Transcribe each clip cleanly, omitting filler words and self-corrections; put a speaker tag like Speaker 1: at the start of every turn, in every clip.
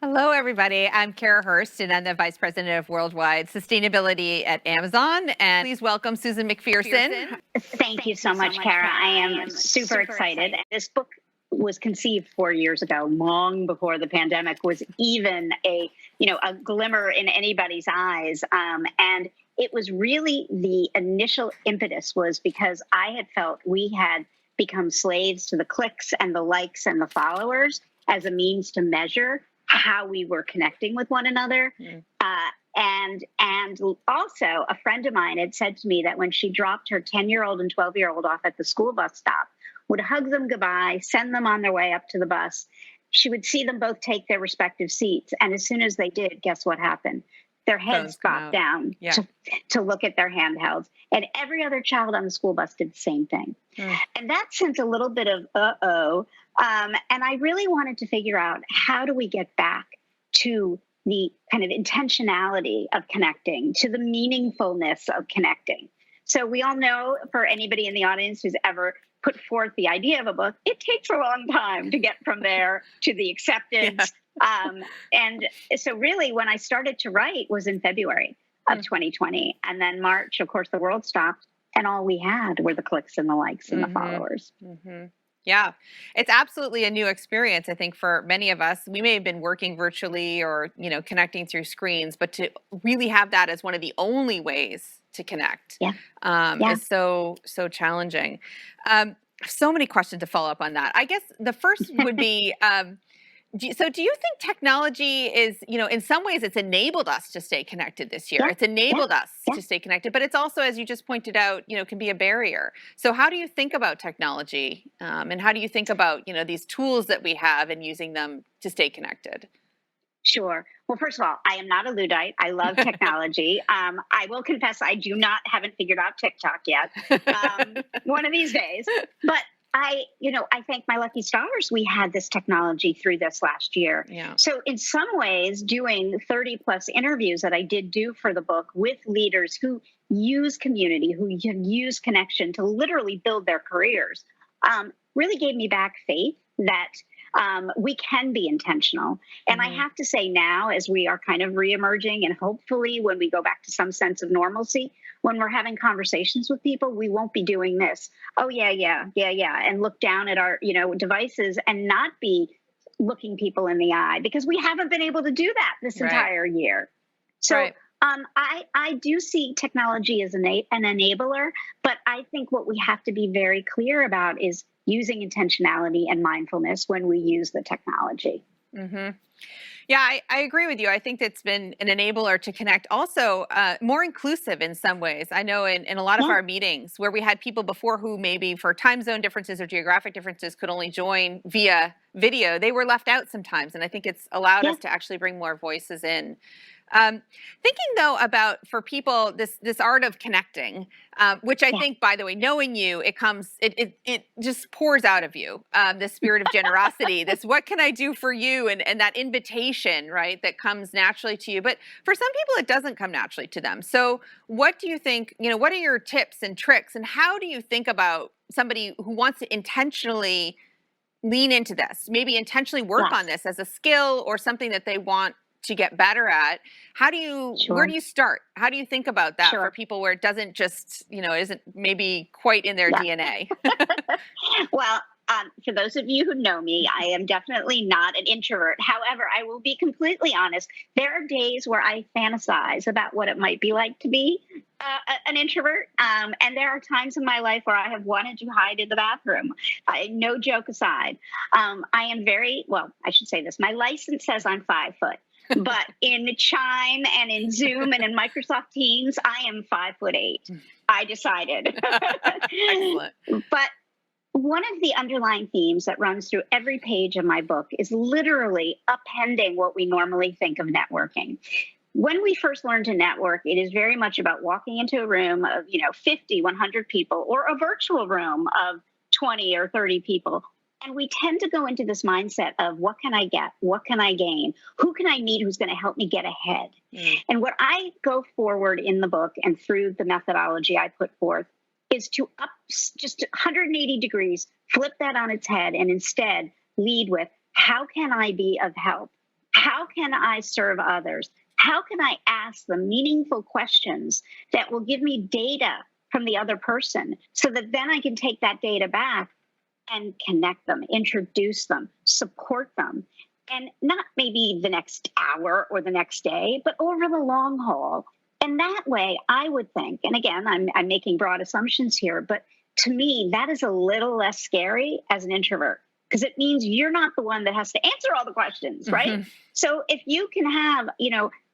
Speaker 1: Hello, everybody. I'm Kara Hurst, and I'm the Vice President of Worldwide Sustainability at Amazon. And please welcome Susan McPherson.
Speaker 2: Thank you so much, Kara. I am super excited. This book was conceived 4 years ago, long before the pandemic was even a glimmer in anybody's eyes. And it was really the initial impetus was because I had felt we had become slaves to the clicks and the likes and the followers as a means to measure how we were connecting with one another. And also a friend of mine had said to me that when she dropped her 10-year-old and 12-year-old off at the school bus stop, would hug them goodbye, send them on their way up to the bus, she would see them both take their respective seats. And as soon as they did, guess what happened? Their heads bobbed down to look at their handhelds. And every other child on the school bus did the same thing. And that sent a little bit of and I really wanted to figure out, how do we get back to the kind of intentionality of connecting, to the meaningfulness of connecting? So we all know, for anybody in the audience who's ever put forth the idea of a book, it takes a long time to get from there to the acceptance. And so really when I started to write was in February of 2020. And then March, of course, the world stopped. And all we had were the clicks and the likes and the followers.
Speaker 1: Yeah, it's absolutely a new experience, I think, for many of us. We may have been working virtually or, connecting through screens, but to really have that as one of the only ways to connect is so challenging. So many questions to follow up on that. I guess the first would be, do you think technology is, in some ways it's enabled us to stay connected this year? It's enabled us to stay connected, but it's also, as you just pointed out, can be a barrier. So how do you think about technology and how do you think about, these tools that we have and using them to stay connected?
Speaker 2: Sure. Well, first of all, I am not a Luddite. I love technology. I will confess I haven't figured out TikTok yet. One of these days. But I thank my lucky stars we had this technology through this last year. So in some ways, doing 30 plus interviews that I did do for the book with leaders who use community, who use connection to literally build their careers, really gave me back faith that we can be intentional. And I have to say now, as we are kind of reemerging, and hopefully when we go back to some sense of normalcy, when we're having conversations with people, we won't be doing this. Oh, yeah. And look down at our, devices and not be looking people in the eye, because we haven't been able to do that this entire year. So I do see technology as an enabler, but I think what we have to be very clear about is using intentionality and mindfulness when we use the technology.
Speaker 1: Yeah, I agree with you. I think it's been an enabler to connect, also more inclusive in some ways. I know in a lot of our meetings where we had people before who maybe for time zone differences or geographic differences could only join via video, they were left out sometimes. And I think it's allowed us to actually bring more voices in. Thinking though about, for people, this art of connecting, which I think, by the way, knowing you, it just pours out of you, this spirit of generosity, this what can I do for you, and that invitation, right, that comes naturally to you. But for some people, it doesn't come naturally to them. So what do you think, what are your tips and tricks, and how do you think about somebody who wants to intentionally lean into this, maybe intentionally work on this as a skill or something that they want to get better at? How do you, where do you start? How do you think about that for people where it doesn't just, isn't maybe quite in their DNA?
Speaker 2: Well, for those of you who know me, I am definitely not an introvert. However, I will be completely honest. There are days where I fantasize about what it might be like to be an introvert. And there are times in my life where I have wanted to hide in the bathroom. No joke aside. I am I should say this. My license says I'm 5 foot. But in Chime and in Zoom and in Microsoft Teams, I am 5'8". I decided.
Speaker 1: Excellent.
Speaker 2: But one of the underlying themes that runs through every page of my book is literally appending what we normally think of networking. When we first learn to network, it is very much about walking into a room of 50, 100 people, or a virtual room of 20 or 30 people. And we tend to go into this mindset of, what can I get? What can I gain? Who can I meet who's going to help me get ahead? And what I go forward in the book and through the methodology I put forth is to just 180 degrees, flip that on its head, and instead lead with, how can I be of help? How can I serve others? How can I ask the meaningful questions that will give me data from the other person so that then I can take that data back and connect them, introduce them, support them, and not maybe the next hour or the next day, but over the long haul. And that way, I would think, and again, I'm making broad assumptions here, but to me, that is a little less scary as an introvert because it means you're not the one that has to answer all the questions, right?
Speaker 1: Mm-hmm.
Speaker 2: So if you can have,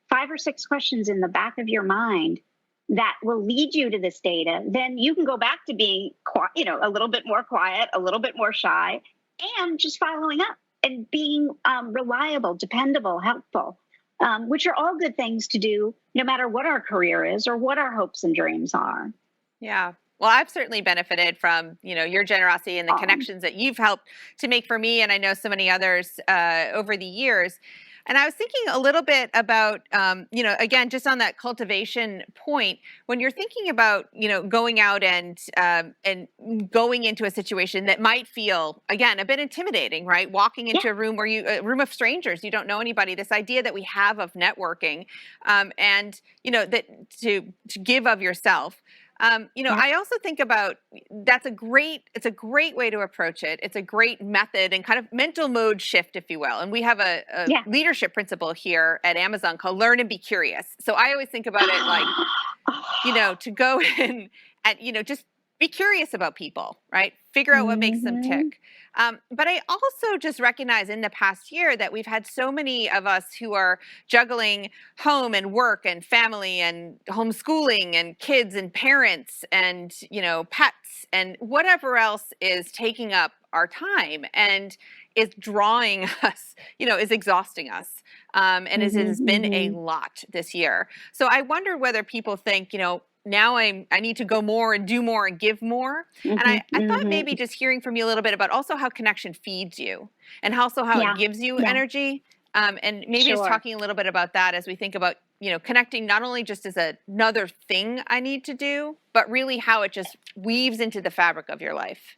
Speaker 2: 5 or 6 questions in the back of your mind that will lead you to this data, then you can go back to being, a little bit more quiet, a little bit more shy, and just following up and being reliable, dependable, helpful, which are all good things to do no matter what our career is or what our hopes and dreams are.
Speaker 1: Yeah. Well, I've certainly benefited from, your generosity and the connections that you've helped to make for me. And I know so many others over the years. And I was thinking a little bit about, again, just on that cultivation point, when you're thinking about, going out and going into a situation that might feel, again, a bit intimidating, right? Walking into a room a room of strangers, you don't know anybody. This idea that we have of networking, and that to give of yourself. I also think about it's a great way to approach it. It's a great method and kind of mental mode shift, if you will. And we have a leadership principle here at Amazon called learn and be curious. So I always think about it like, to go in and, just be curious about people, right? Figure out what makes them tick. But I also just recognize in the past year that we've had so many of us who are juggling home and work and family and homeschooling and kids and parents and, pets and whatever else is taking up our time and is drawing us, is exhausting us. And it has been a lot this year. So I wonder whether people think, now I need to go more and do more and give more. And I thought maybe just hearing from you a little bit about also how connection feeds you and also how it gives you energy. And maybe just talking a little bit about that as we think about, connecting not only just as another thing I need to do, but really how it just weaves into the fabric of your life.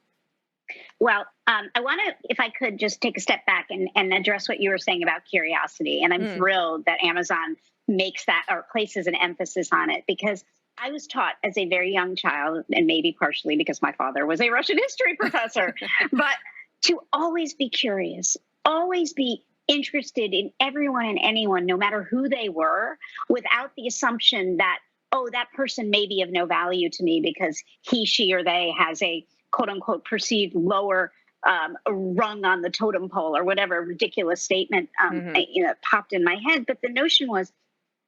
Speaker 2: Well, I want to, if I could just take a step back and address what you were saying about curiosity. And I'm thrilled that Amazon makes that or places an emphasis on it because I was taught as a very young child, and maybe partially because my father was a Russian history professor, but to always be curious, always be interested in everyone and anyone, no matter who they were, without the assumption that, oh, that person may be of no value to me because he, she, or they has a quote unquote perceived lower rung on the totem pole or whatever ridiculous statement popped in my head. But the notion was,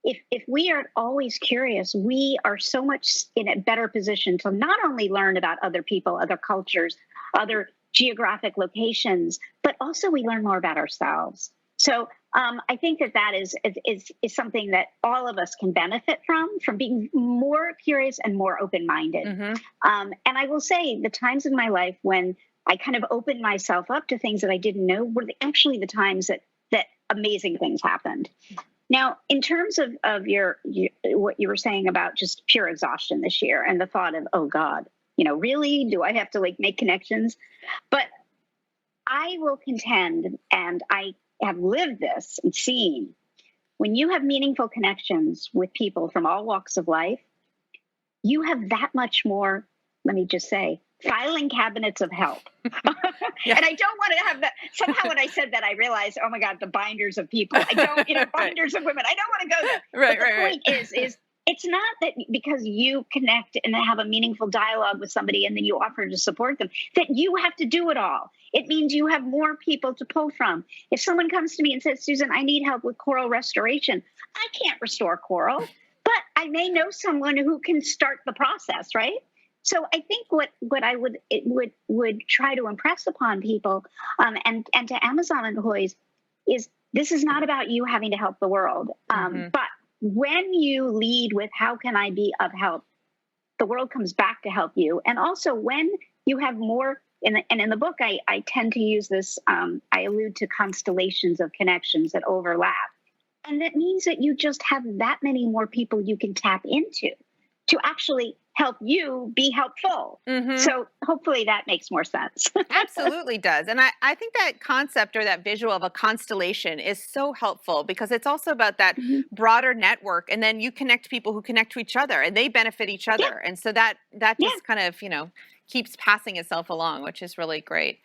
Speaker 2: if we are always curious, we are so much in a better position to not only learn about other people, other cultures, other geographic locations, but also we learn more about ourselves. So I think that is something that all of us can benefit from being more curious and more open-minded. And I will say the times in my life when I kind of opened myself up to things that I didn't know were actually the times that amazing things happened. Now, in terms of what you were saying about just pure exhaustion this year and the thought of, oh God, really, do I have to make connections? But I will contend, and I have lived this and seen, when you have meaningful connections with people from all walks of life, you have that much more, let me just say, filing cabinets of help. And I don't want to have that. Somehow when I said that, I realized, oh my God, the binders of people. I don't, binders of women. I don't want to go there. But the point is it's not that because you connect and have a meaningful dialogue with somebody and then you offer to support them, that you have to do it all. It means you have more people to pull from. If someone comes to me and says, Susan, I need help with coral restoration, I can't restore coral, but I may know someone who can start the process, right? So I think what I would try to impress upon people and to Amazon employees is this is not about you having to help the world. But when you lead with how can I be of help, the world comes back to help you. And also when you have more, in the book, I tend to use this, I allude to constellations of connections that overlap. And that means that you just have that many more people you can tap into. to actually help you be helpful.
Speaker 1: Hmm.
Speaker 2: So hopefully that makes more sense.
Speaker 1: Absolutely does. And I think that concept or that visual of a constellation is so helpful because it's also about that
Speaker 2: Mhm.
Speaker 1: broader network. And then you connect people who connect to each other and they benefit each
Speaker 2: Yeah,
Speaker 1: other. And so that
Speaker 2: yeah,
Speaker 1: just kind of, keeps passing itself along, which is really great.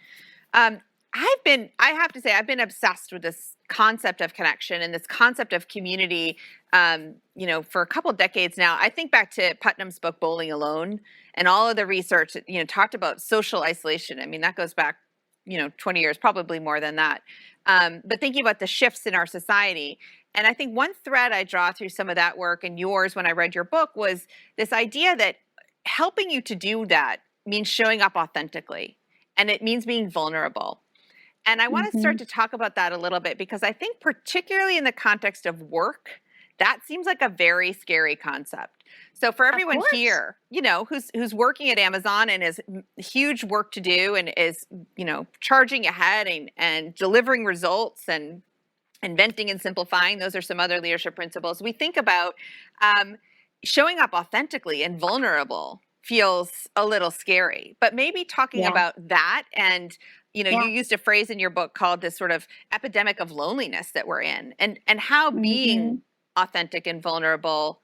Speaker 1: Um, I have to say, I've been obsessed with this concept of connection and this concept of community, for a couple decades now. I think back to Putnam's book, Bowling Alone, and all of the research, that, talked about social isolation. I mean, that goes back, 20 years, probably more than that. But thinking about the shifts in our society. And I think one thread I draw through some of that work and yours when I read your book was this idea that helping you to do that means showing up authentically and it means being vulnerable. And I want to start
Speaker 2: hmm
Speaker 1: to talk about that a little bit because I think, particularly in the context of work, that seems like a very scary concept. So for
Speaker 2: of
Speaker 1: everyone
Speaker 2: course.
Speaker 1: here, who's working at Amazon and has huge work to do and is, charging ahead and delivering results and inventing and simplifying, those are some other leadership principles. We think about um, showing up authentically and vulnerable feels a little scary, but maybe talking
Speaker 2: Yeah,
Speaker 1: about that and you
Speaker 2: yeah.
Speaker 1: used a phrase in your book called this sort of epidemic of loneliness that we're in and how being
Speaker 2: hmm
Speaker 1: authentic and vulnerable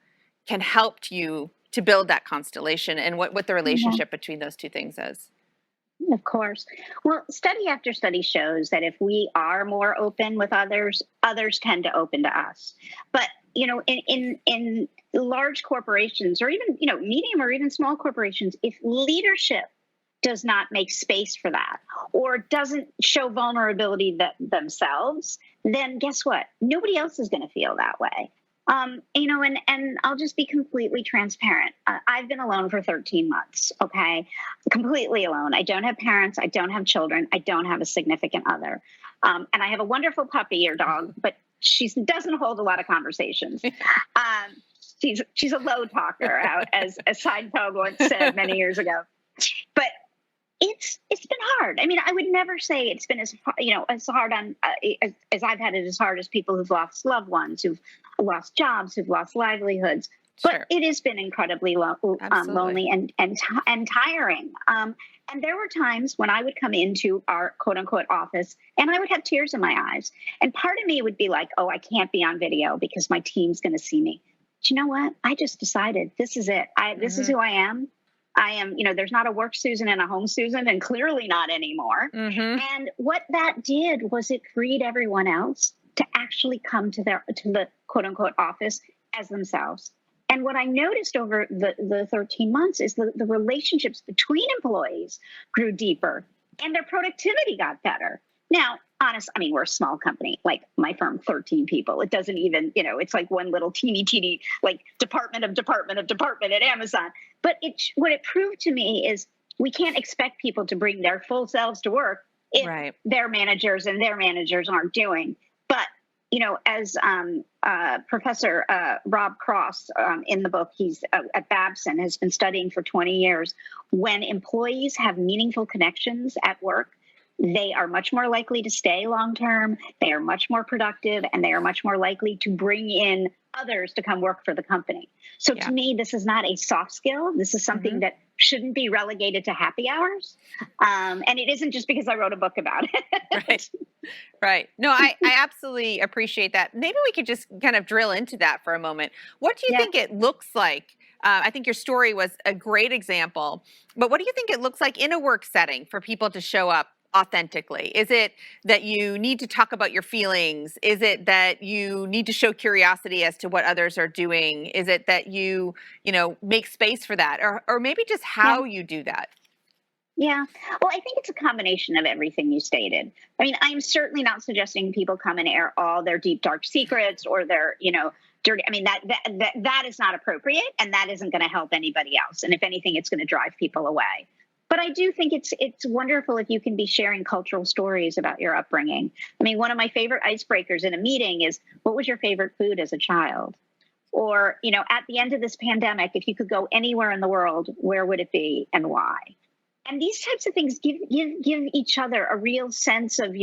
Speaker 1: can help you to build that constellation and what the
Speaker 2: Yeah.
Speaker 1: relationship between those two things is.
Speaker 2: Of course. Well, study after study shows that if we are more open with others, others tend to open to us. But in large corporations, or even medium or even small corporations, if leadership does not make space for that, or doesn't show vulnerability themselves, then guess what? Nobody else is going to feel that way. And I'll just be completely transparent. I've been alone for 13 months. Okay, completely alone. I don't have parents. I don't have children. I don't have a significant other. And I have a wonderful puppy or dog, but she doesn't hold a lot of conversations. Um, she's a low talker, as Seinfeld once said many years ago. But it's been hard. I mean, I would never say it's been as hard on as I've had it as hard as people who've lost loved ones, who've lost jobs, who've lost livelihoods. But
Speaker 1: Sure.
Speaker 2: it has been incredibly
Speaker 1: Absolutely.
Speaker 2: lonely and tiring. And there were times when I would come into our quote unquote office and I would have tears in my eyes. And part of me would be like, oh, I can't be on video because my team's going to see me. But you know what? I just decided this is it. This is
Speaker 1: Hmm.
Speaker 2: who I am. I am, there's not a work Susan and a home Susan, and clearly not anymore.
Speaker 1: Hmm.
Speaker 2: And what that did was it freed everyone else to actually come to the quote unquote office as themselves. And what I noticed over the 13 months is the relationships between employees grew deeper and their productivity got better. Now, I mean, we're a small company, like my firm, 13 people. It doesn't even, it's like one little teeny, like department at Amazon. But what it proved to me is we can't expect people to bring their full selves to work if
Speaker 1: Right.
Speaker 2: their managers and their managers aren't doing. But, as Professor Rob Cross in the book, he's at Babson, has been studying for 20 years, when employees have meaningful connections at work, they are much more likely to stay long term. They are much more productive, and they are much more likely to bring in others to come work for the company. So to
Speaker 1: Yeah.
Speaker 2: me, this is not a soft skill. This is
Speaker 1: Hmm.
Speaker 2: something that shouldn't be relegated to happy hours. And it isn't just because I wrote a book about
Speaker 1: Right.
Speaker 2: it.
Speaker 1: Right. No, I absolutely appreciate that. Maybe we could just kind of drill into that for a moment. What do you
Speaker 2: Yeah.
Speaker 1: think it looks like? I think your story was a great example, but what do you think it looks like in a work setting for people to show up authentically? Is it that you need to talk about your feelings? Is it that you need to show curiosity as to what others are doing? Is it that make space for that? Or maybe just
Speaker 2: Yeah.
Speaker 1: how you do that?
Speaker 2: Yeah. Well, I think it's a combination of everything you stated. I mean, I'm certainly not suggesting people come and air all their deep, dark secrets or their, dirty. I mean, that is not appropriate, and that isn't going to help anybody else. And if anything, it's going to drive people away. But I do think it's wonderful if you can be sharing cultural stories about your upbringing. I mean, one of my favorite icebreakers in a meeting is, what was your favorite food as a child? Or, at the end of this pandemic, if you could go anywhere in the world, where would it be and why? And these types of things give each other a real sense of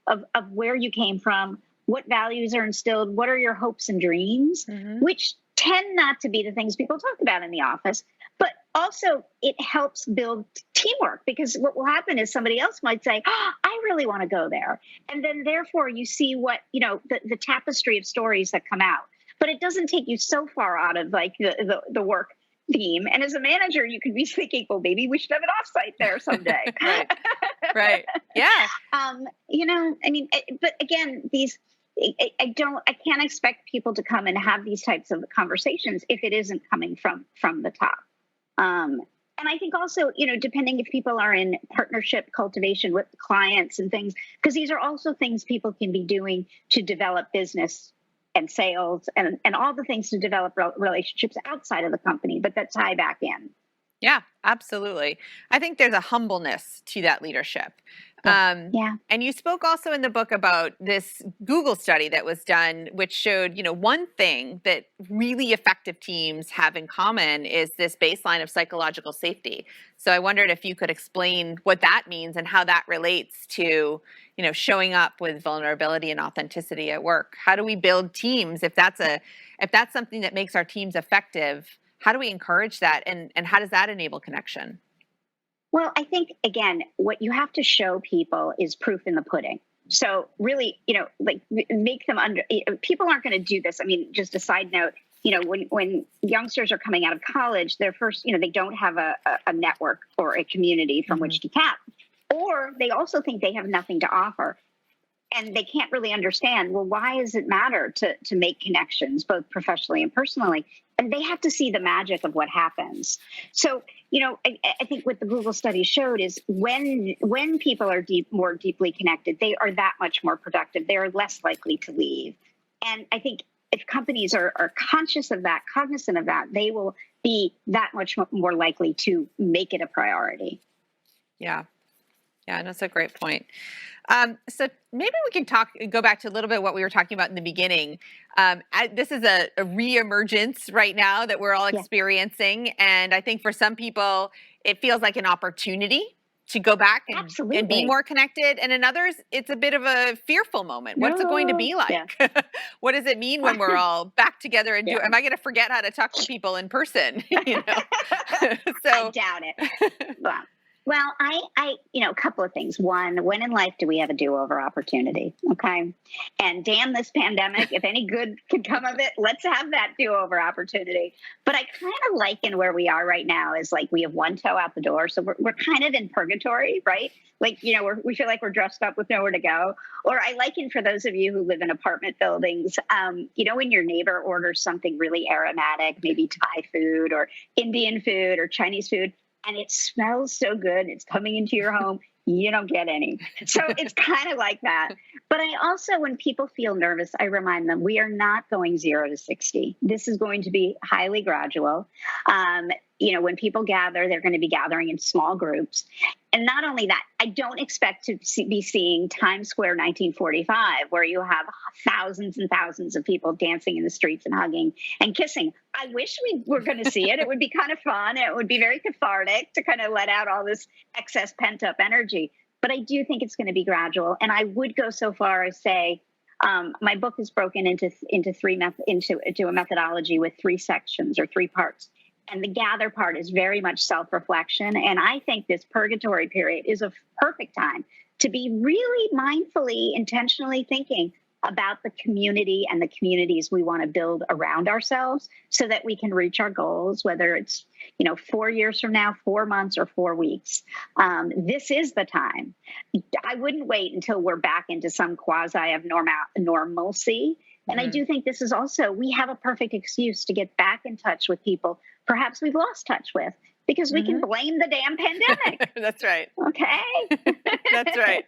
Speaker 2: of where you came from, what values are instilled, what are your hopes and dreams,
Speaker 1: Hmm.
Speaker 2: which tend not to be the things people talk about in the office, but also it helps build teamwork, because what will happen is somebody else might say, oh, I really want to go there. And then therefore you see what, the tapestry of stories that come out, but it doesn't take you so far out of like the work theme. And as a manager, you could be thinking, well, maybe we should have an offsite there someday.
Speaker 1: Right. Right. Yeah.
Speaker 2: But again, I can't expect people to come and have these types of conversations if it isn't coming from the top. And I think also, depending if people are in partnership cultivation with clients and things, because these are also things people can be doing to develop business and sales and all the things to develop relationships outside of the company, but that tie back in.
Speaker 1: Yeah, absolutely. I think there's a humbleness to that leadership.
Speaker 2: Yeah.
Speaker 1: And you spoke also in the book about this Google study that was done, which showed, one thing that really effective teams have in common is this baseline of psychological safety. So I wondered if you could explain what that means and how that relates to, showing up with vulnerability and authenticity at work. How do we build teams if that's something that makes our teams effective? How do we encourage that, and how does that enable connection?
Speaker 2: Well, I think, again, what you have to show people is proof in the pudding. So really, make them people aren't going to do this. I mean, just a side note, when youngsters are coming out of college, they're first, they don't have a network or a community from which to tap, or they also think they have nothing to offer. And they can't really understand, well, why does it matter to make connections, both professionally and personally? And they have to see the magic of what happens. So, I think what the Google study showed is when people are more deeply connected, they are that much more productive. They are less likely to leave. And I think if companies are conscious of that, cognizant of that, they will be that much more likely to make it a priority.
Speaker 1: Yeah. Yeah, that's a great point. So maybe we can go back to a little bit what we were talking about in the beginning. This is a reemergence right now that we're all experiencing. And I think for some people, it feels like an opportunity to go back and be more connected. And in others, it's a bit of a fearful moment. What's it going to be like? Yeah. What does it mean when we're all back together and am I going to forget how to talk to people in person? So
Speaker 2: I doubt it. Well, a couple of things. One, when in life do we have a do-over opportunity? Okay. And damn this pandemic, if any good can come of it, let's have that do-over opportunity. But I kind of liken where we are right now is like we have one toe out the door. So we're kind of in purgatory, right? Like, we feel like we're dressed up with nowhere to go. Or I liken for those of you who live in apartment buildings, when your neighbor orders something really aromatic, maybe Thai food or Indian food or Chinese food, and it smells so good, it's coming into your home, you don't get any. So it's kind of like that. But I also, when people feel nervous, I remind them, we are not going 0 to 60. This is going to be highly gradual. When people gather, they're going to be gathering in small groups. And not only that, I don't expect to be seeing Times Square 1945, where you have thousands and thousands of people dancing in the streets and hugging and kissing. I wish we were going to see it. It would be kind of fun. It would be very cathartic to kind of let out all this excess pent-up energy. But I do think it's going to be gradual. And I would go so far as say, my book is broken into a methodology with 3 sections or 3 parts. And the gather part is very much self-reflection. And I think this purgatory period is a perfect time to be really mindfully, intentionally thinking about the community and the communities we want to build around ourselves so that we can reach our goals, whether it's, 4 years from now, 4 months, or 4 weeks. This is the time. I wouldn't wait until we're back into some quasi of normalcy. And I do think this is also, we have a perfect excuse to get back in touch with people perhaps we've lost touch with, because we can blame the damn pandemic.
Speaker 1: That's right.
Speaker 2: Okay.
Speaker 1: That's right.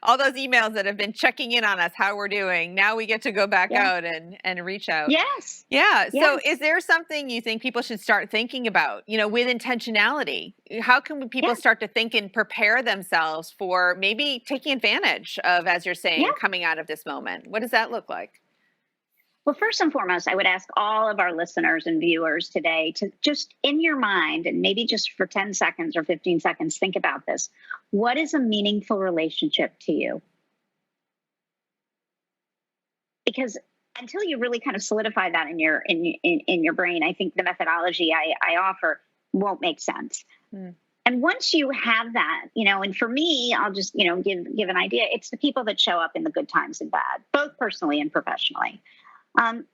Speaker 1: All those emails that have been checking in on us, how we're doing. Now we get to go back out and reach out.
Speaker 2: Yes.
Speaker 1: Yeah. So is there something you think people should start thinking about, with intentionality? How can people start to think and prepare themselves for maybe taking advantage of, as you're saying, coming out of this moment? What does that look like?
Speaker 2: Well, first and foremost, I would ask all of our listeners and viewers today to just in your mind, and maybe just for 10 seconds or 15 seconds, think about this. What is a meaningful relationship to you? Because until you really kind of solidify that in your brain, I think the methodology I offer won't make sense.
Speaker 1: Mm.
Speaker 2: And once you have that, and for me, I'll just, give an idea. It's the people that show up in the good times and bad, both personally and professionally. The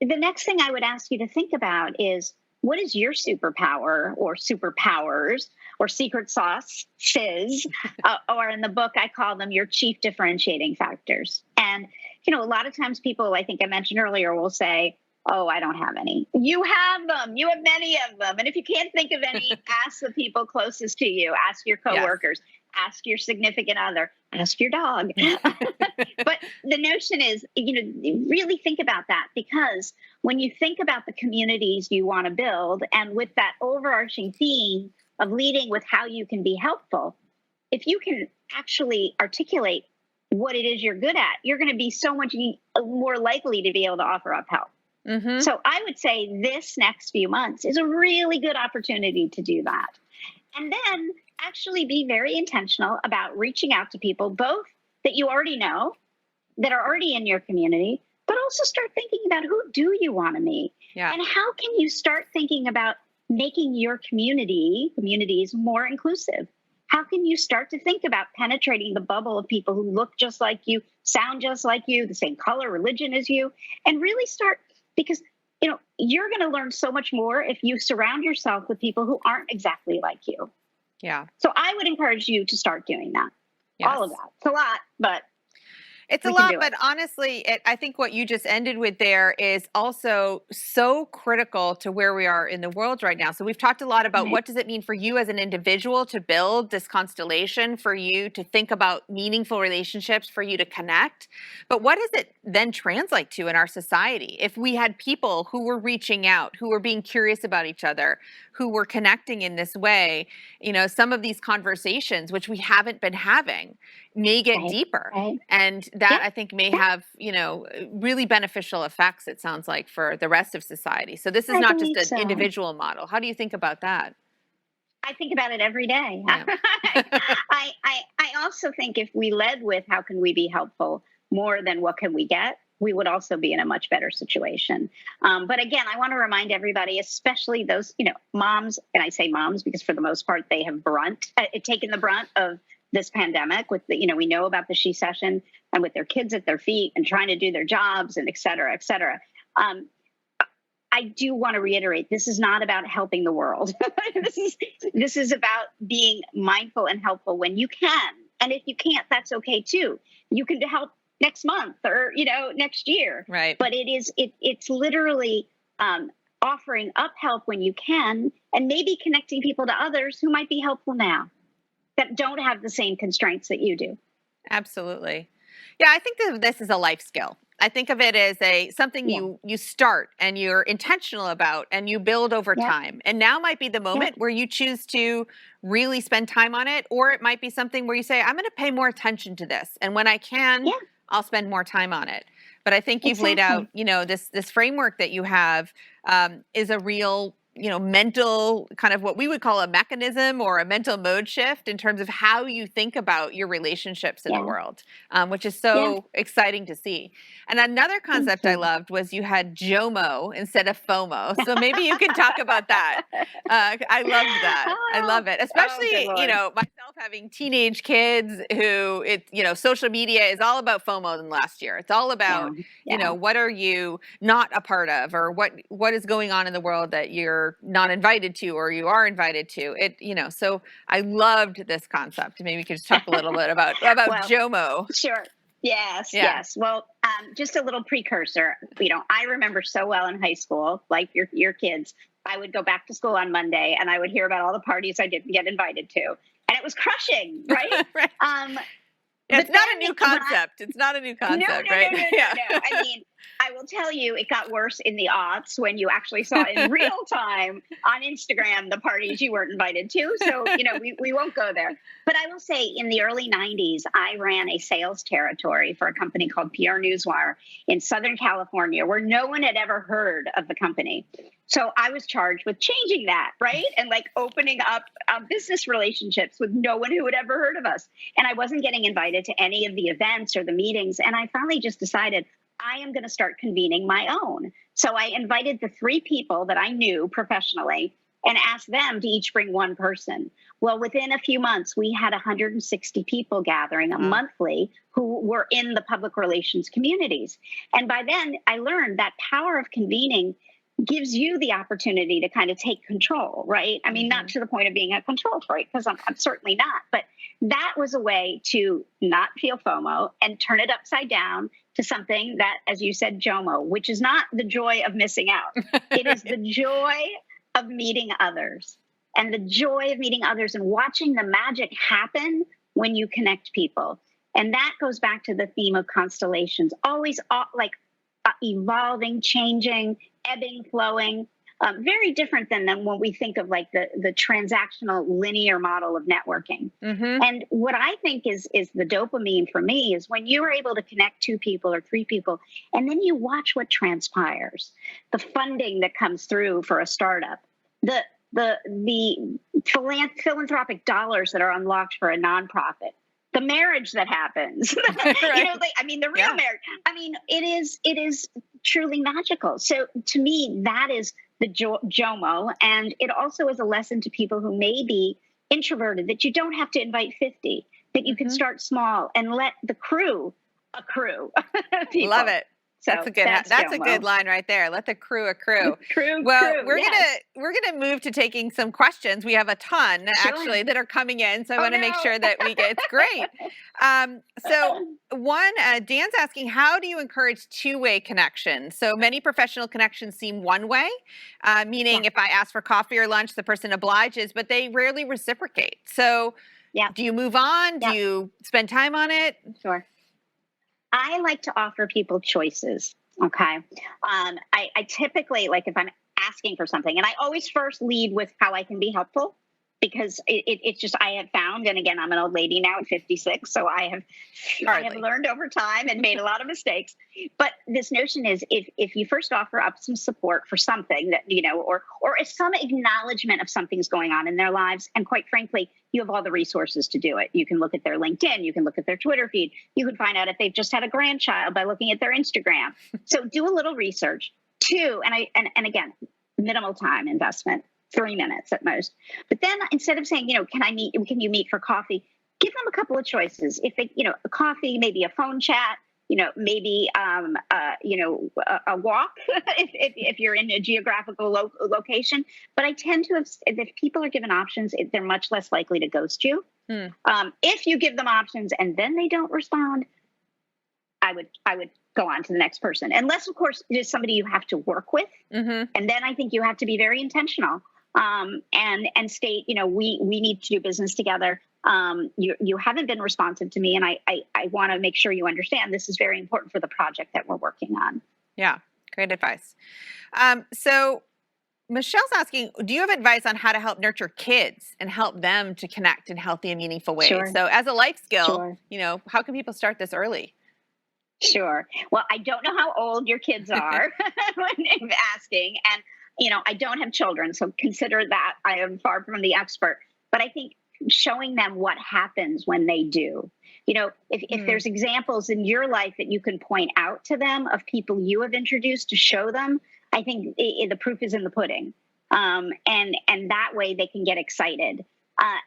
Speaker 2: next thing I would ask you to think about is, what is your superpower or superpowers or secret sauce, SIS, or in the book, I call them your chief differentiating factors. And, a lot of times people, I think I mentioned earlier, will say, oh, I don't have any. You have them. You have many of them. And if you can't think of any, ask the people closest to you. Ask your coworkers. Yes. Ask your significant other. Ask your dog. But the notion is, really think about that, because when you think about the communities you want to build, and with that overarching theme of leading with how you can be helpful, if you can actually articulate what it is you're good at, you're going to be so much more likely to be able to offer up help. Mm-hmm. So I would say this next few months is a really good opportunity to do that. And then actually be very intentional about reaching out to people, both that you already know, that are already in your community, but also start thinking about, who do you want to meet? Yeah. And how can you start thinking about making your communities more inclusive? How can you start to think about penetrating the bubble of people who look just like you, sound just like you, the same color, religion as you, and really start, because you're going to learn so much more if you surround yourself with people who aren't exactly like you.
Speaker 1: Yeah.
Speaker 2: So I would encourage you to start doing that. Yes. All of that. It's a lot, but
Speaker 1: it's a lot, but honestly, I think what you just ended with there is also so critical to where we are in the world right now. So we've talked a lot about what does it mean for you as an individual to build this constellation, for you to think about meaningful relationships, for you to connect. But what does it then translate to in our society? If we had people who were reaching out, who were being curious about each other, who were connecting in this way, some of these conversations, which we haven't been having, may get deeper. Right. And that I think may have, really beneficial effects, it sounds like, for the rest of society. So this is not just an individual model. How do you think about that?
Speaker 2: I think about it every day. Yeah. I also think if we led with how can we be helpful more than what can we get, we would also be in a much better situation. But again, I want to remind everybody, especially those, moms, and I say moms because for the most part, they have taken the brunt of this pandemic with the, we know about the She Session, and with their kids at their feet and trying to do their jobs and et cetera, et cetera. I do want to reiterate, this is not about helping the world. This is about being mindful and helpful when you can. And if you can't, that's okay too. You can help next month or, next year.
Speaker 1: Right.
Speaker 2: But it's literally offering up help when you can, and maybe connecting people to others who might be helpful now, that don't have the same constraints that you do.
Speaker 1: Absolutely. Yeah, I think that this is a life skill. I think of it as something you start and you're intentional about and you build over time. And now might be the moment where you choose to really spend time on it, or it might be something where you say, I'm going to pay more attention to this. And when I can, I'll spend more time on it. But I think you've laid out, this framework that you have is a real mental kind of what we would call a mechanism or a mental mode shift in terms of how you think about your relationships in the world, which is so exciting to see. And another concept I loved was you had JOMO instead of FOMO. So maybe you can talk about that. I loved that. I love it. Especially, myself having teenage kids who social media is all about FOMO than last year. It's all about, what are you not a part of, or what is going on in the world that you're not invited to, or you are invited to it, so I loved this concept. Maybe we could just talk a little bit about JOMO.
Speaker 2: Sure. Yes. Well, just a little precursor, I remember so well in high school, like your kids, I would go back to school on Monday and I would hear about all the parties I didn't get invited to. And it was crushing, right?
Speaker 1: Right. It's not a new concept. It's not a new concept, right?
Speaker 2: No. I mean, I will tell you, it got worse in the aughts when you actually saw in real time on Instagram the parties you weren't invited to. So, we won't go there. But I will say in the early 90s, I ran a sales territory for a company called PR Newswire in Southern California, where no one had ever heard of the company. So I was charged with changing that, right? And opening up business relationships with no one who had ever heard of us. And I wasn't getting invited to any of the events or the meetings. And I finally just decided I am going to start convening my own. So I invited the 3 people that I knew professionally and asked them to each bring one person. Well, within a few months, we had 160 people gathering monthly who were in the public relations communities. And by then, I learned that power of convening gives you the opportunity to kind of take control, right? I mean, not to the point of being a control freak, because I'm certainly not, but that was a way to not feel FOMO and turn it upside down to something that, as you said, JOMO, which is not the joy of missing out. It is the joy of meeting others, and the joy of meeting others and watching the magic happen when you connect people. And that goes back to the theme of constellations, always evolving, changing, ebbing, flowing. Very different than when we think of like the transactional linear model of networking. And what I think is the dopamine for me is when you're able to connect 2 people or 3 people, and then you watch what transpires, the funding that comes through for a startup, the philanthropic dollars that are unlocked for a nonprofit, the marriage that happens,
Speaker 1: Right.
Speaker 2: the real marriage. I mean, it is truly magical. So to me, that is the JOMO. And it also is a lesson to people who may be introverted, that you don't have to invite 50, that you can start small and let the crew accrue. People.
Speaker 1: Love it.
Speaker 2: So
Speaker 1: that's a good line right there. Let the crew accrue. We're gonna move to taking some questions. We have a ton actually that are coming in, so I want to make sure that we get. It's great. Dan's asking, how do you encourage 2-way connections? So many professional connections seem one way, meaning if I ask for coffee or lunch, the person obliges, but they rarely reciprocate. So do you move on? Do you spend time on it?
Speaker 2: Sure. I like to offer people choices. Okay. I typically, like if I'm asking for something, and I always first lead with how I can be helpful, because it's just, I have found, and again, I'm an old lady now at 56, so I have learned over time and made a lot of mistakes. But this notion is if you first offer up some support for something that, or some acknowledgement of something's going on in their lives, and quite frankly, you have all the resources to do it. You can look at their LinkedIn, you can look at their Twitter feed, you can find out if they've just had a grandchild by looking at their Instagram. So do a little research. 2, and again, minimal time investment. 3 minutes at most. But then instead of saying, can you meet for coffee? Give them a couple of choices. If they, a coffee, maybe a phone chat, maybe, a walk if you're in a geographical location. But I tend to have, if people are given options, they're much less likely to ghost you. If you give them options and then they don't respond, I would go on to the next person. Unless, of course, it is somebody you have to work with. And then I think you have to be very intentional. And state, we need to do business together. You haven't been responsive to me, and I want to make sure you understand this is very important for the project that we're working on.
Speaker 1: Yeah, great advice. So Michelle's asking, do you have advice on how to help nurture kids and help them to connect in healthy and meaningful ways?
Speaker 2: Sure.
Speaker 1: So as a life skill, how can people start this early?
Speaker 2: Sure. Well, I don't know how old your kids are when I'm asking, and I don't have children, so consider that I am far from the expert. But I think showing them what happens when they do. If there's examples in your life that you can point out to them of people you have introduced to show them, I think the proof is in the pudding. And that way they can get excited.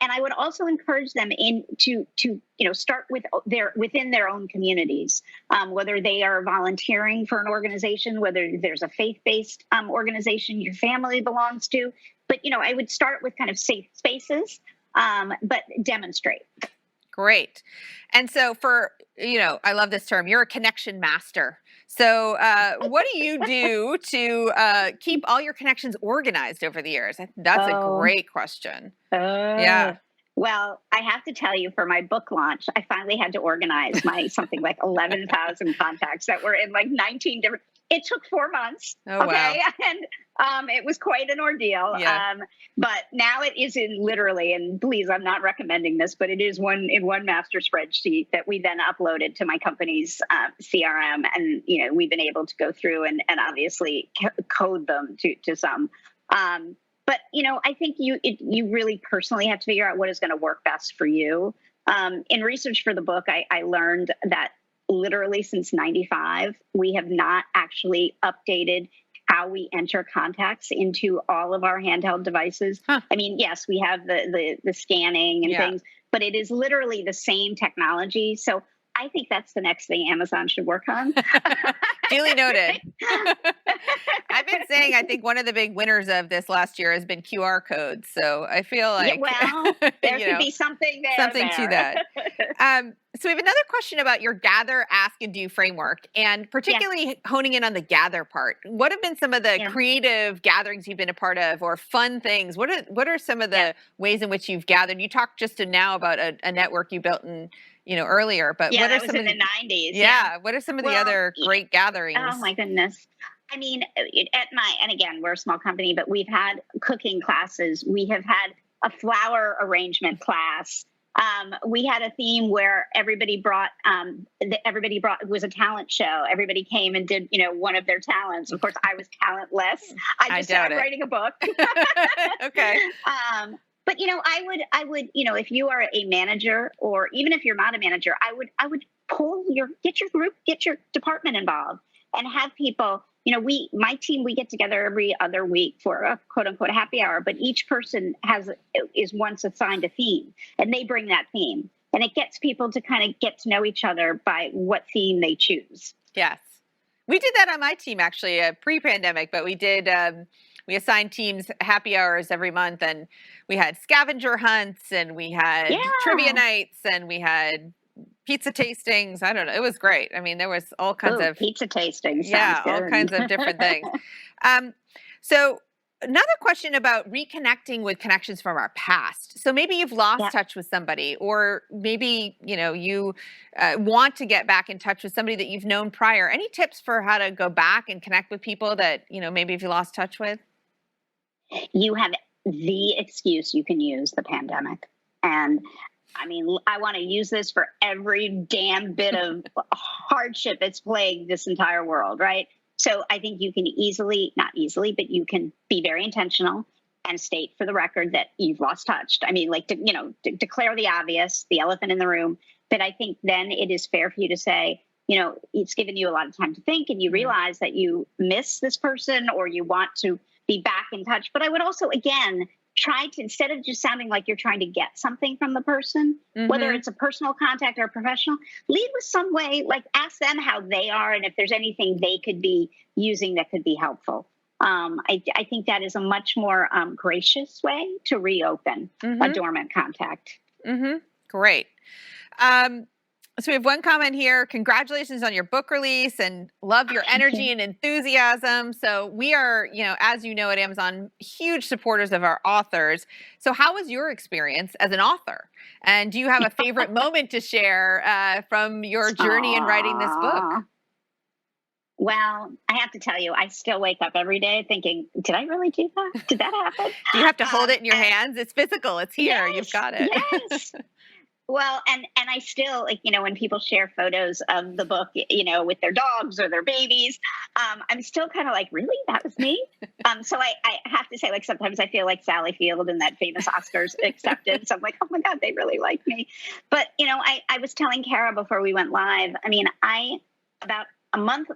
Speaker 2: And I would also encourage them to start within their own communities, whether they are volunteering for an organization, whether there's a faith-based organization your family belongs to. But I would start with kind of safe spaces, but demonstrate.
Speaker 1: Great. And so I love this term, you're a connection master. So what do you do to keep all your connections organized over the years? That's a great question. Yeah.
Speaker 2: Well, I have to tell you, for my book launch, I finally had to organize my something like 11,000 contacts that were in like 19 different. It took 4 months.
Speaker 1: Oh,
Speaker 2: okay.
Speaker 1: Wow.
Speaker 2: And it was quite an ordeal.
Speaker 1: Yeah.
Speaker 2: But now it is literally, and please, I'm not recommending this, but it is in one master spreadsheet that we then uploaded to my company's CRM. And, we've been able to go through and obviously code them to some. But, I think you really personally have to figure out what is going to work best for you. In research for the book, I learned that literally since 95, we have not actually updated how we enter contacts into all of our handheld devices.
Speaker 1: Huh.
Speaker 2: I mean, yes, we have the scanning and things, but it is literally the same technology. So I think that's the next thing Amazon should work on.
Speaker 1: Duly noted. I've been saying I think one of the big winners of this last year has been QR codes. So I feel like,
Speaker 2: well, there could be something there.
Speaker 1: Something to that. So we have another question about your gather, ask, and do framework, and particularly honing in on the gather part. What have been some of the creative gatherings you've been a part of, or fun things? What are some of the ways in which you've gathered? You talked just now about a network you built in earlier, but what are some
Speaker 2: of the 90s?
Speaker 1: What are some of the other great gatherings?
Speaker 2: Oh my goodness. I mean, and again, we're a small company, but we've had cooking classes. We have had a flower arrangement class. We had a theme where everybody brought, it was a talent show. Everybody came and did, one of their talents. Of course, I was talentless. I just started writing a book.
Speaker 1: Okay.
Speaker 2: But I would, if you are a manager, or even if you're not a manager, I would get your department involved and have people. My team, we get together every other week for a quote unquote happy hour, but each person is once assigned a theme, and they bring that theme, and it gets people to kind of get to know each other by what theme they choose.
Speaker 1: Yes. We did that on my team actually pre-pandemic, but we did, we assigned teams happy hours every month, and we had scavenger hunts, and we had trivia nights, and we had pizza tastings. I don't know. It was great. I mean, there was all kinds of
Speaker 2: pizza tastings.
Speaker 1: Yeah, all kinds of different things. So another question about reconnecting with connections from our past. So maybe you've lost touch with somebody, or maybe, you want to get back in touch with somebody that you've known prior. Any tips for how to go back and connect with people that, maybe if you lost touch with?
Speaker 2: You have the excuse you can use, the pandemic. And I mean, I want to use this for every damn bit of hardship that's plagued this entire world, right? So I think you can not easily, but you can be very intentional and state for the record that you've lost touch. I mean, declare the obvious, the elephant in the room. But I think then it is fair for you to say, it's given you a lot of time to think, and you realize that you miss this person, or you want to be back in touch. But I would also, again, try to, instead of just sounding like you're trying to get something from the person, whether it's a personal contact or a professional, lead with some way, like ask them how they are, and if there's anything they could be using that could be helpful. I think that is a much more gracious way to reopen a dormant contact.
Speaker 1: Great. So we have one comment here. Congratulations on your book release, and love your energy and enthusiasm. So we are, as you know, at Amazon, huge supporters of our authors. So how was your experience as an author? And do you have a favorite moment to share from your journey in writing this book?
Speaker 2: Well, I have to tell you, I still wake up every day thinking, did I really do that? Did that happen?
Speaker 1: Do you have to hold it in your hands? It's physical. It's here. You've got it.
Speaker 2: Yes. Well, and I still, when people share photos of the book, with their dogs or their babies, I'm still kind of like, really? That was me? So I have to say, sometimes I feel like Sally Field in that famous Oscars acceptance. I'm like, oh my God, they really like me. But, I was telling Kara before we went live, I mean, about a month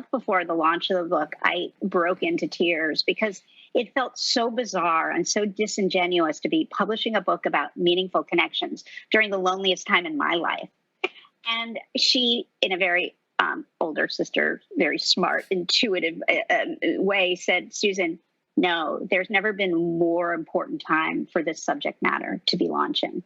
Speaker 2: before the launch of the book, I broke into tears because it felt so bizarre and so disingenuous to be publishing a book about meaningful connections during the loneliest time in my life. And she, in a very older sister, very smart, intuitive way, said, Susan, no, there's never been more important time for this subject matter to be launching.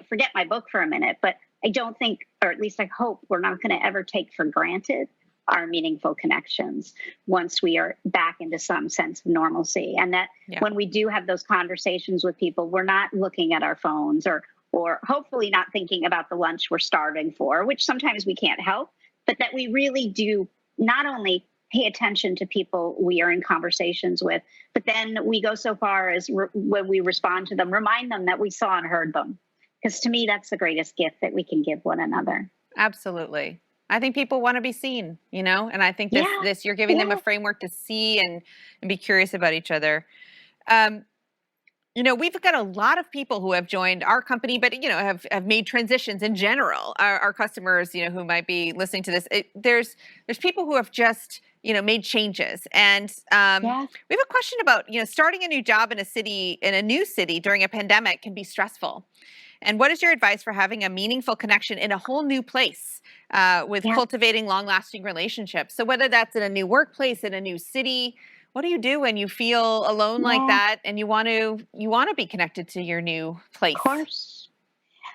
Speaker 2: Forget my book for a minute, but I don't think, or at least I hope, we're not going to ever take for granted our meaningful connections once we are back into some sense of normalcy. And that when we do have those conversations with people, we're not looking at our phones or hopefully not thinking about the lunch we're starving for, which sometimes we can't help, but that we really do not only pay attention to people we are in conversations with, but then we go so far as when we respond to them, remind them that we saw and heard them. Because to me, that's the greatest gift that we can give one another.
Speaker 1: Absolutely. I think people want to be seen, and I think this you're giving them a framework to see and be curious about each other. We've got a lot of people who have joined our company, but have made transitions in general. Our customers, who might be listening to this, there's people who have just made changes, and
Speaker 2: Yeah.
Speaker 1: we have a question about starting a new job in a new city during a pandemic can be stressful. And what is your advice for having a meaningful connection in a whole new place, with
Speaker 2: Yeah.
Speaker 1: cultivating long-lasting relationships? So whether that's in a new workplace, in a new city, what do you do when you feel alone like
Speaker 2: Yeah.
Speaker 1: that and you want to be connected to your new
Speaker 2: Of
Speaker 1: place?
Speaker 2: course.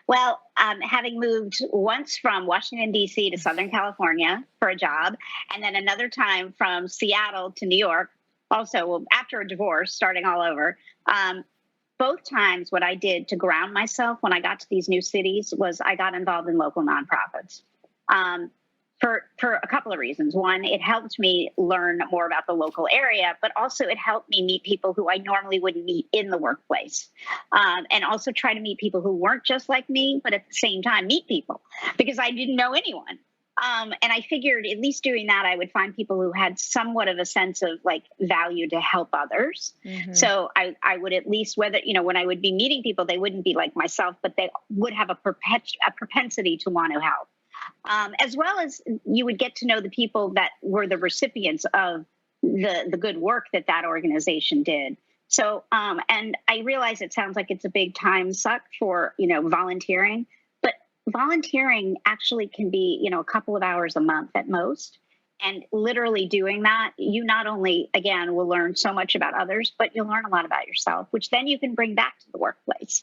Speaker 2: Well, having moved once from Washington, D.C. to Southern California for a job, and then another time from Seattle to New York, also after a divorce, starting all over. Both times, what I did to ground myself when I got to these new cities was I got involved in local nonprofits. Um, for a couple of reasons. One, it helped me learn more about the local area, but also it helped me meet people who I normally wouldn't meet in the workplace, and also try to meet people who weren't just like me, but at the same time meet people because I didn't know anyone. And I figured at least doing that, I would find people who had somewhat of a sense of like value to help others.
Speaker 1: Hmm.
Speaker 2: So I would at least, whether, when I would be meeting people, they wouldn't be like myself, but they would have a propensity to want to help. As well as you would get to know the people that were the recipients of the good work that organization did. So, and I realize it sounds like it's a big time suck for, volunteering, but volunteering actually can be, a couple of hours a month at most. And literally doing that, you not only, again, will learn so much about others, but you'll learn a lot about yourself, which then you can bring back to the workplace.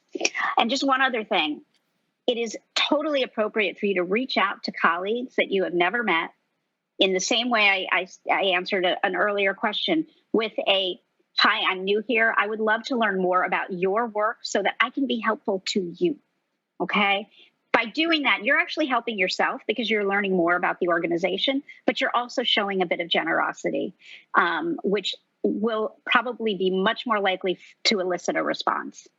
Speaker 2: And just one other thing, it is totally appropriate for you to reach out to colleagues that you have never met in the same way I answered an earlier question with a, hi, I'm new here. I would love to learn more about your work so that I can be helpful to you. Okay. By doing that, you're actually helping yourself because you're learning more about the organization, but you're also showing a bit of generosity, which will probably be much more likely to elicit a response.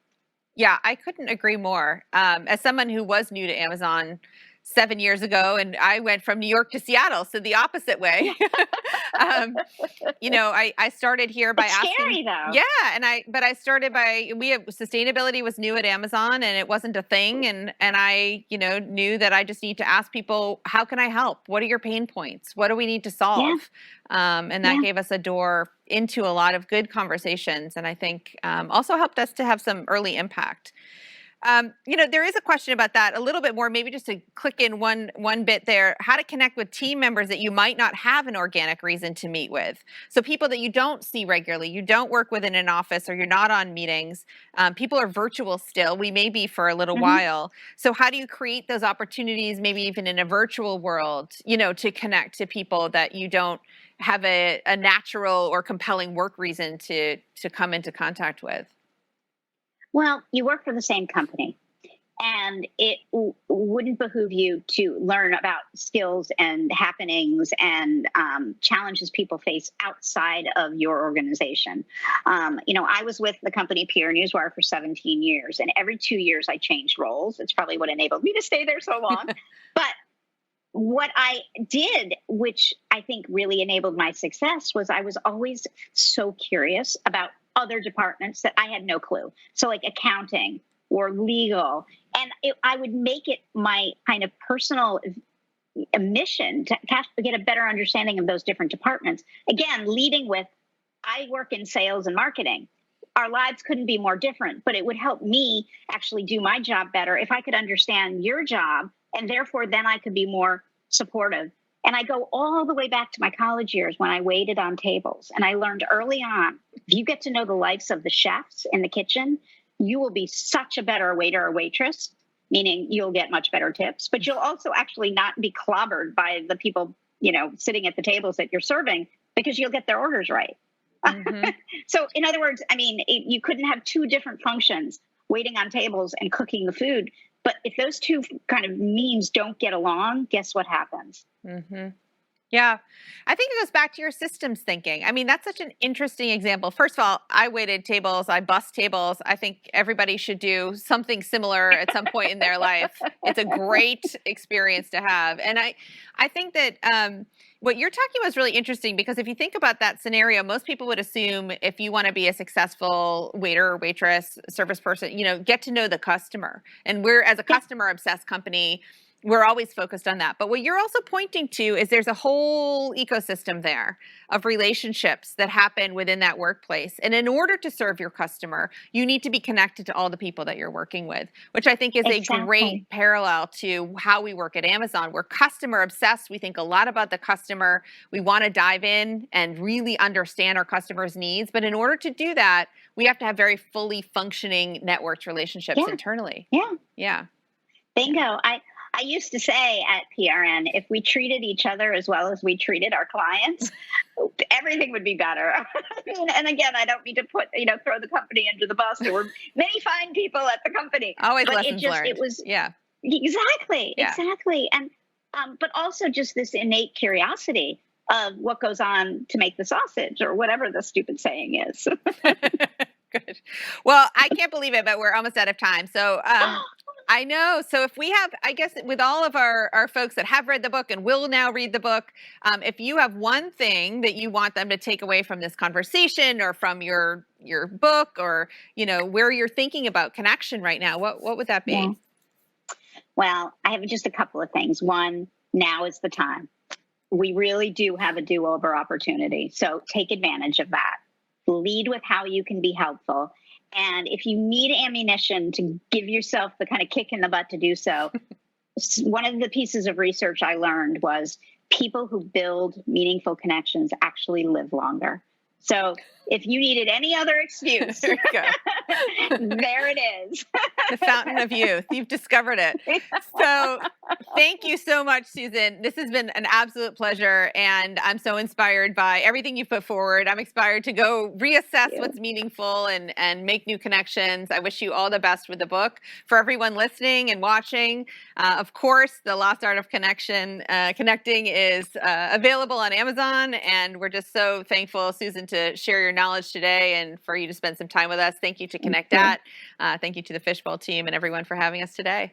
Speaker 1: Yeah, I couldn't agree more. As someone who was new to Amazon 7 years ago, and I went from New York to Seattle, so the opposite way.
Speaker 2: Yeah.
Speaker 1: um, I started here by
Speaker 2: It's
Speaker 1: asking.
Speaker 2: scary though.
Speaker 1: Yeah, but I started by we have sustainability was new at Amazon and it wasn't a thing, and I knew that I just need to ask people, how can I help? What are your pain points? What do we need to
Speaker 2: Yeah.
Speaker 1: solve? And that
Speaker 2: Yeah.
Speaker 1: gave us a door into a lot of good conversations, and I think also helped us to have some early impact. There is a question about that a little bit more, maybe just to click in one bit there, how to connect with team members that you might not have an organic reason to meet with. So people that you don't see regularly, you don't work with in an office, or you're not on meetings. People are virtual still. We may be for a little
Speaker 2: Hmm.
Speaker 1: while. So how do you create those opportunities, maybe even in a virtual world, to connect to people that you don't have a natural or compelling work reason to come into contact with?
Speaker 2: Well, you work for the same company, and it wouldn't behoove you to learn about skills and happenings and challenges people face outside of your organization. I was with the company Peer Newswire for 17 years, and every 2 years I changed roles. It's probably what enabled me to stay there so long. But what I did, which I think really enabled my success, was I was always so curious about other departments that I had no clue. So, like accounting or legal. And I would make it my kind of personal mission to get a better understanding of those different departments. Again, leading with, I work in sales and marketing. Our lives couldn't be more different, but it would help me actually do my job better if I could understand your job, and therefore then I could be more supportive. And I go all the way back to my college years when I waited on tables, and I learned early on, if you get to know the lives of the chefs in the kitchen, you will be such a better waiter or waitress, meaning you'll get much better tips, but you'll also actually not be clobbered by the people, sitting at the tables that you're serving, because you'll get their orders right.
Speaker 1: Mm-hmm.
Speaker 2: So, in other words, I mean, you couldn't have two different functions, waiting on tables and cooking the food. But if those two kind of means don't get along, guess what happens?
Speaker 1: Mm-hmm. Yeah. I think it goes back to your systems thinking. I mean, that's such an interesting example. First of all, I waited tables, I bussed tables. I think everybody should do something similar at some point in their life. It's a great experience to have. And I think that what you're talking about is really interesting because if you think about that scenario, most people would assume if you want to be a successful waiter or waitress, service person, get to know the customer. And we're, as a
Speaker 2: Yeah,
Speaker 1: customer obsessed company, we're always focused on that. But what you're also pointing to is there's a whole ecosystem there of relationships that happen within that workplace. And in order to serve your customer, you need to be connected to all the people that you're working with, which I think is a
Speaker 2: exactly.
Speaker 1: great parallel to how we work at Amazon. We're customer obsessed. We think a lot about the customer. We want to dive in and really understand our customers' needs. But in order to do that, we have to have very fully functioning networked relationships
Speaker 2: Yeah,
Speaker 1: internally.
Speaker 2: yeah.
Speaker 1: Yeah.
Speaker 2: Bingo.
Speaker 1: Yeah.
Speaker 2: I used to say at PRN, if we treated each other as well as we treated our clients, everything would be better. And again, I don't mean to throw the company under the bus. There were many fine people at the company,
Speaker 1: Always
Speaker 2: but
Speaker 1: lessons
Speaker 2: it
Speaker 1: learned.
Speaker 2: was
Speaker 1: Yeah.
Speaker 2: exactly,
Speaker 1: Yeah.
Speaker 2: exactly. And, but also just this innate curiosity of what goes on to make the sausage or whatever the stupid saying is.
Speaker 1: Good. Well, I can't believe it, but we're almost out of time. So I know. So if we have, I guess, with all of our folks that have read the book and will now read the book, if you have one thing that you want them to take away from this conversation or from your book or, where you're thinking about connection right now, what would that
Speaker 2: Yeah.
Speaker 1: be?
Speaker 2: Well, I have just a couple of things. One, now is the time. We really do have a do-over opportunity. So take advantage of that. Lead with how you can be helpful. And if you need ammunition to give yourself the kind of kick in the butt to do so, one of the pieces of research I learned was people who build meaningful connections actually live longer. So if you needed any other excuse,
Speaker 1: There you go.
Speaker 2: there it is.
Speaker 1: The fountain of youth. You've discovered it. So thank you so much, Susan. This has been an absolute pleasure. And I'm so inspired by everything you put forward. I'm inspired to go reassess what's meaningful and make new connections. I wish you all the best with the book. For everyone listening and watching, of course, The Lost Art of Connecting is available on Amazon. And we're just so thankful, Susan, to share your knowledge today and for you to spend some time with us. Thank you to Connect At. Thank you to the Fishbowl team and everyone for having us today.